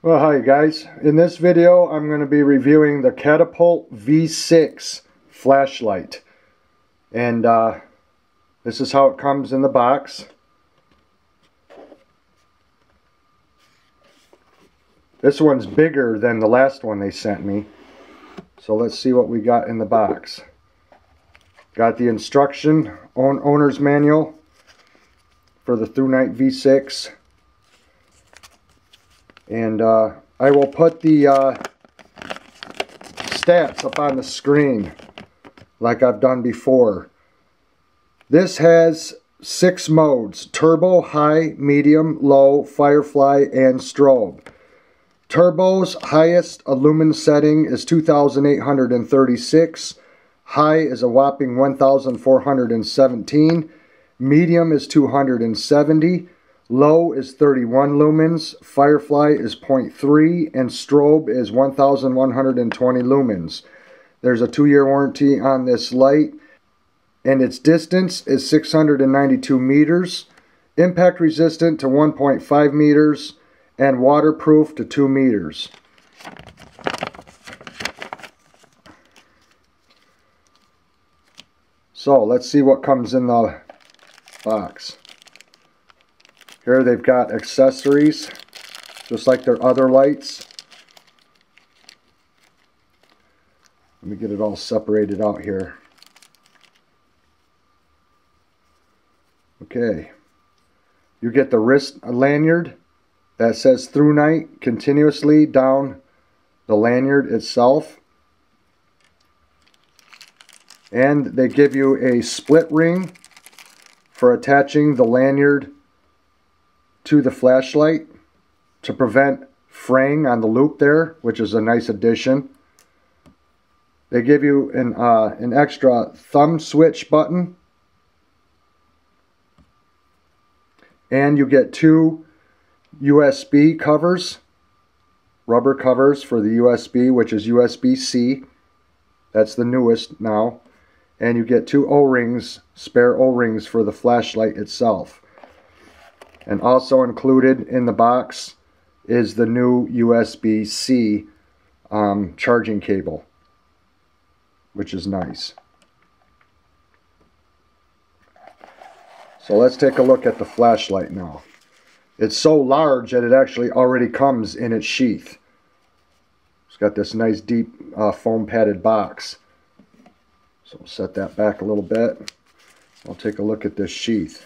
Well, hi guys. In this video I'm going to be reviewing the Catapult V6 flashlight, and this is how it comes in the box. This one's bigger than the last one they sent me, so let's see what we got in the box. Got the instruction, owner's manual for the THRUNITE V6. And I will put the stats up on the screen like I've done before. This has 6 modes: turbo, high, medium, low, Firefly, and strobe. Turbo's highest lumen setting is 2836. High is a whopping 1417. Medium is 270. Low is 31 lumens, Firefly is 0.3, and strobe is 1120 lumens. There's a 2-year warranty on this light, and its distance is 692 meters, impact resistant to 1.5 meters, and waterproof to 2 meters. So let's see what comes in the box. Here they've got accessories, just like their other lights. Let me get it all separated out here. Okay. You get the wrist lanyard that says THRUNITE continuously down the lanyard itself. And they give you a split ring for attaching the lanyard to the flashlight to prevent fraying on the loop there, which is a nice addition. They give you an extra thumb switch button, and you get 2 USB covers, rubber covers for the USB, which is USB-C. That's the newest now. And you get 2 O-rings, spare O-rings for the flashlight itself. And also included in the box is the new USB-C charging cable, which is nice. So let's take a look at the flashlight now. It's so large that it actually already comes in its sheath. It's got this nice deep foam padded box. So we'll set that back a little bit. I'll take a look at this sheath.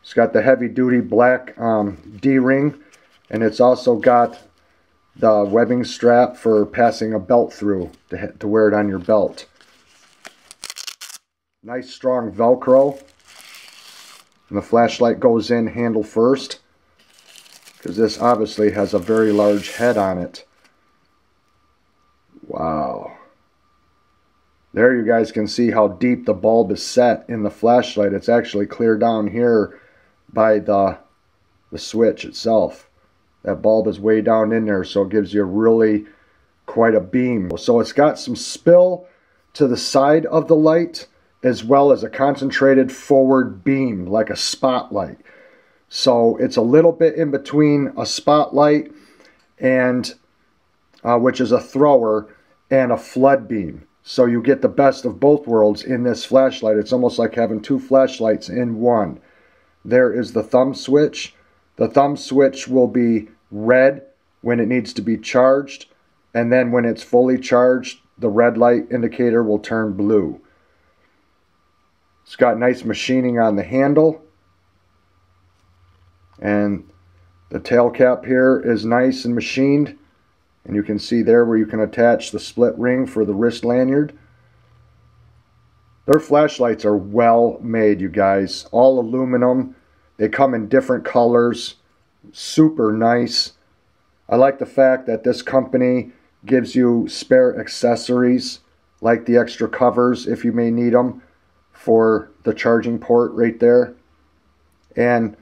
It's got the heavy-duty black D-ring, and it's also got the webbing strap for passing a belt through to wear it on your belt. Nice strong Velcro. And the flashlight goes in handle first, because this obviously has a very large head on it. Wow. There you guys can see how deep the bulb is set in the flashlight. It's actually clear down here by the switch itself. That bulb is way down in there, so it gives you really quite a beam. So it's got some spill to the side of the light, as well as a concentrated forward beam, like a spotlight. So it's a little bit in between a spotlight and which is a thrower, and a flood beam. So you get the best of both worlds in this flashlight. It's almost like having 2 flashlights in one. There is the thumb switch. The thumb switch will be red when it needs to be charged, and then when it's fully charged, the red light indicator will turn blue. It's got nice machining on the handle, and the tail cap here is nice and machined, and you can see there where you can attach the split ring for the wrist lanyard. Their flashlights are well made, you guys. All aluminum. They come in different colors. Super nice. I like the fact that this company gives you spare accessories, like the extra covers if you may need them for the charging port right there. And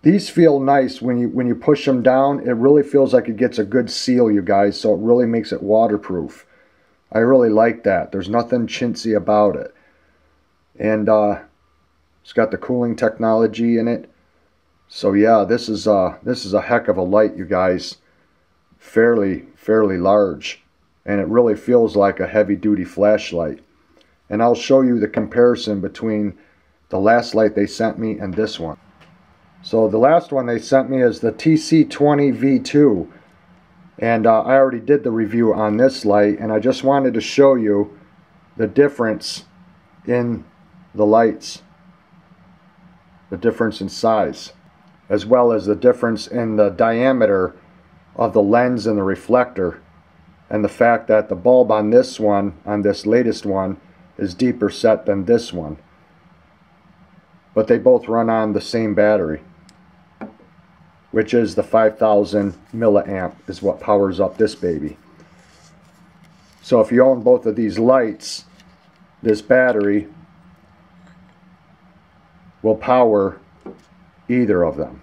these feel nice when you push them down. It really feels like it gets a good seal, you guys, so it really makes it waterproof. I really like that. There's nothing chintzy about it. And it's got the cooling technology in it. So yeah, this is a heck of a light, you guys. fairly large, and it really feels like a heavy-duty flashlight. And I'll show you the comparison between the last light they sent me and this one. So the last one they sent me is the Tc20 V2, and I already did the review on this light, and I just wanted to show you the difference in the lights, the difference in size, as well as the difference in the diameter of the lens and the reflector, and the fact that the bulb on this one, on this latest one, is deeper set than this one. But they both run on the same battery, which is the 5000 milliamp is what powers up this baby. So if you own both of these lights, this battery will power either of them.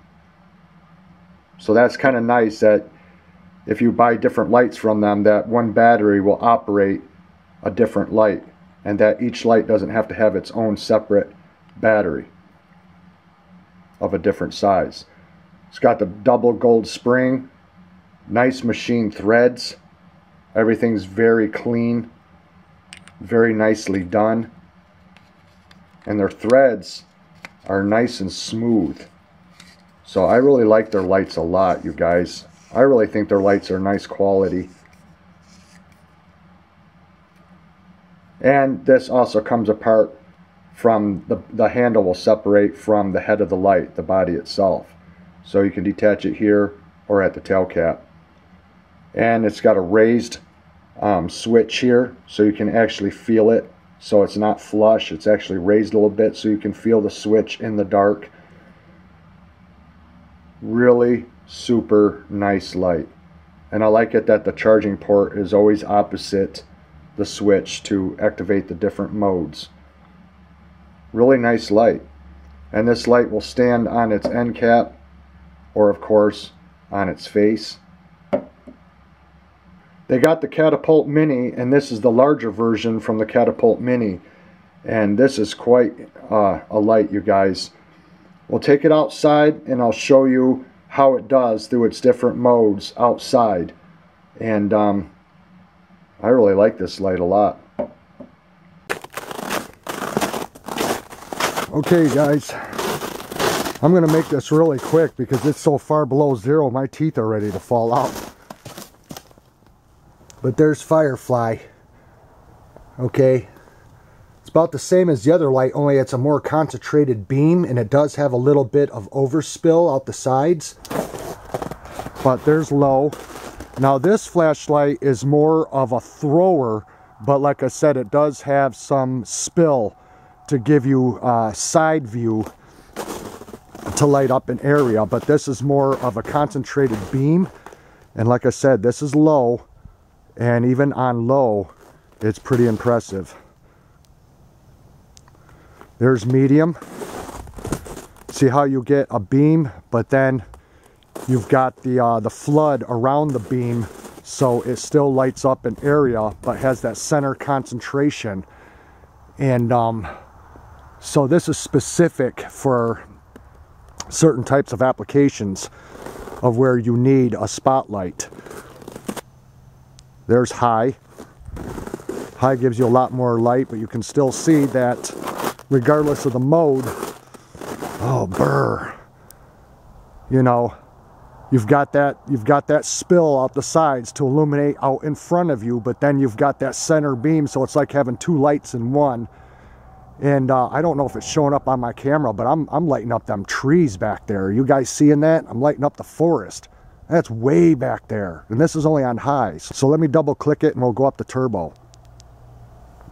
So that's kind of nice that if you buy different lights from them, that one battery will operate a different light, and that each light doesn't have to have its own separate battery of a different size. It's got the double gold spring, nice machine threads, everything's very clean, very nicely done, and their threads are nice and smooth. So I really like their lights a lot, you guys. I really think their lights are nice quality. And this also comes apart from the handle will separate from the head of the light, the body itself. So you can detach it here or at the tail cap. And it's got a raised switch here, so you can actually feel it. So it's not flush, it's actually raised a little bit so you can feel the switch in the dark. Really super nice light. And I like it that the charging port is always opposite the switch to activate the different modes. Really nice light. And this light will stand on its end cap, or of course on its face. They got the Catapult Mini, and this is the larger version from the Catapult Mini, and this is quite a light, you guys. We'll take it outside and I'll show you how it does through its different modes outside. And I really like this light a lot. Okay guys, I'm going to make this really quick because it's so far below zero my teeth are ready to fall out. But there's Firefly. Okay, it's about the same as the other light, only it's a more concentrated beam, and it does have a little bit of overspill out the sides. But there's low. Now this flashlight is more of a thrower, but like I said, it does have some spill to give you side view to light up an area, but this is more of a concentrated beam. And like I said, this is low, and even on low it's pretty impressive. There's medium. See how you get a beam, but then you've got the flood around the beam, so it still lights up an area but has that center concentration. And so this is specific for certain types of applications of where you need a spotlight. There's high. High gives you a lot more light, but you can still see that regardless of the mode, oh brr, you know, you've got that spill out the sides to illuminate out in front of you, but then you've got that center beam, so it's like having two lights in one. And I don't know if it's showing up on my camera, but I'm lighting up them trees back there. You guys seeing that? I'm lighting up the forest. That's way back there, and this is only on highs. So let me double click it and we'll go up the turbo.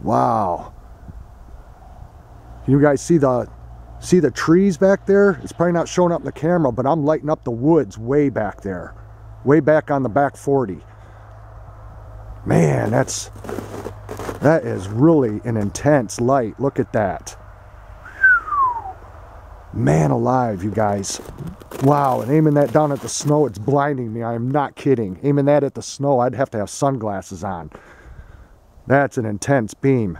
Wow. You guys see the trees back there? It's probably not showing up in the camera, but I'm lighting up the woods way back there. Way back on the back 40. Man, that is really an intense light. Look at that. Man alive, you guys. Wow, and aiming that down at the snow, it's blinding me. I am not kidding. Aiming that at the snow, I'd have to have sunglasses on. That's an intense beam.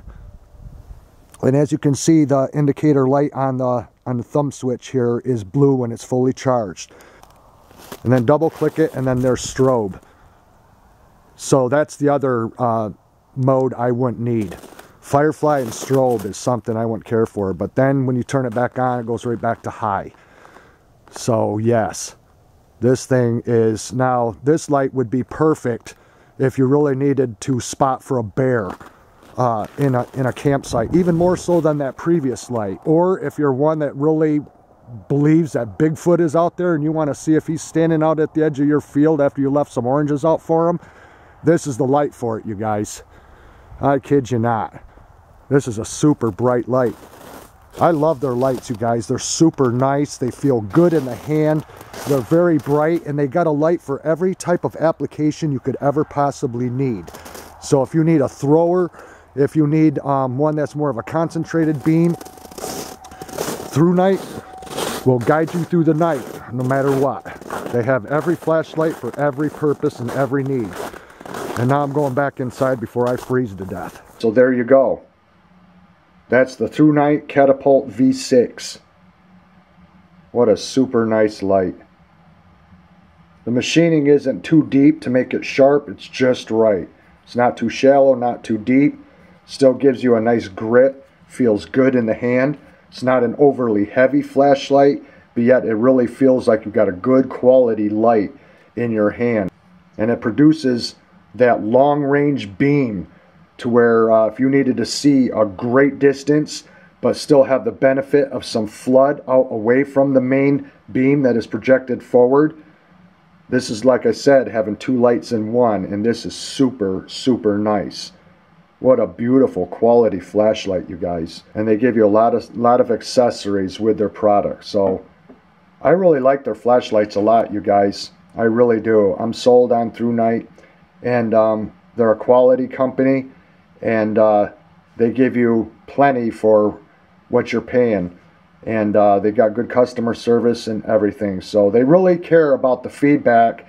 And as you can see, the indicator light on the thumb switch here is blue when it's fully charged. And then double click it, and then there's strobe. So that's the other mode I wouldn't need. Firefly and strobe is something I wouldn't care for, but then when you turn it back on, it goes right back to high. So yes, this thing is, now this light would be perfect if you really needed to spot for a bear in a campsite, even more so than that previous light. Or if you're one that really believes that Bigfoot is out there and you want to see if he's standing out at the edge of your field after you left some oranges out for him, this is the light for it, you guys. I kid you not. This is a super bright light. I love their lights, you guys. They're super nice. They feel good in the hand. They're very bright, and they got a light for every type of application you could ever possibly need. So if you need a thrower, if you need one that's more of a concentrated beam, THRUNITE will guide you through the night, no matter what. They have every flashlight for every purpose and every need. And now I'm going back inside before I freeze to death. So there you go. That's the THRUNITE Catapult V6. What a super nice light. The machining isn't too deep to make it sharp, it's just right. It's not too shallow, not too deep. Still gives you a nice grit, feels good in the hand. It's not an overly heavy flashlight, but yet it really feels like you've got a good quality light in your hand. And it produces that long range beam to where if you needed to see a great distance but still have the benefit of some flood out away from the main beam that is projected forward, this is, like I said, having two lights in one, and this is super, super nice. What a beautiful quality flashlight, you guys. And they give you a lot of accessories with their product. So I really like their flashlights a lot, you guys. I really do. I'm sold on THRUNITE, and they're a quality company, and they give you plenty for what you're paying, and they got good customer service and everything. So they really care about the feedback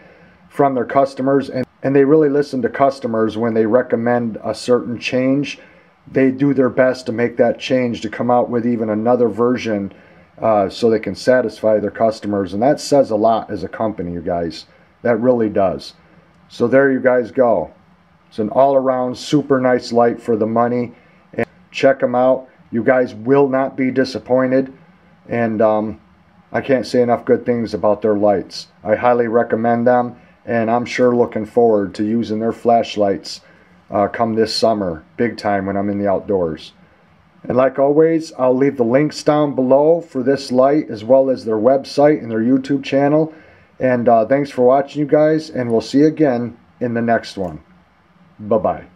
from their customers, and they really listen to customers when they recommend a certain change. They do their best to make that change, to come out with even another version so they can satisfy their customers, and that says a lot as a company, you guys. That really does. So there you guys go. It's an all-around super nice light for the money, and check them out. You guys will not be disappointed, and I can't say enough good things about their lights. I highly recommend them, and I'm sure looking forward to using their flashlights come this summer, big time, when I'm in the outdoors. And like always, I'll leave the links down below for this light, as well as their website and their YouTube channel. And thanks for watching, you guys, and we'll see you again in the next one. Bye-bye.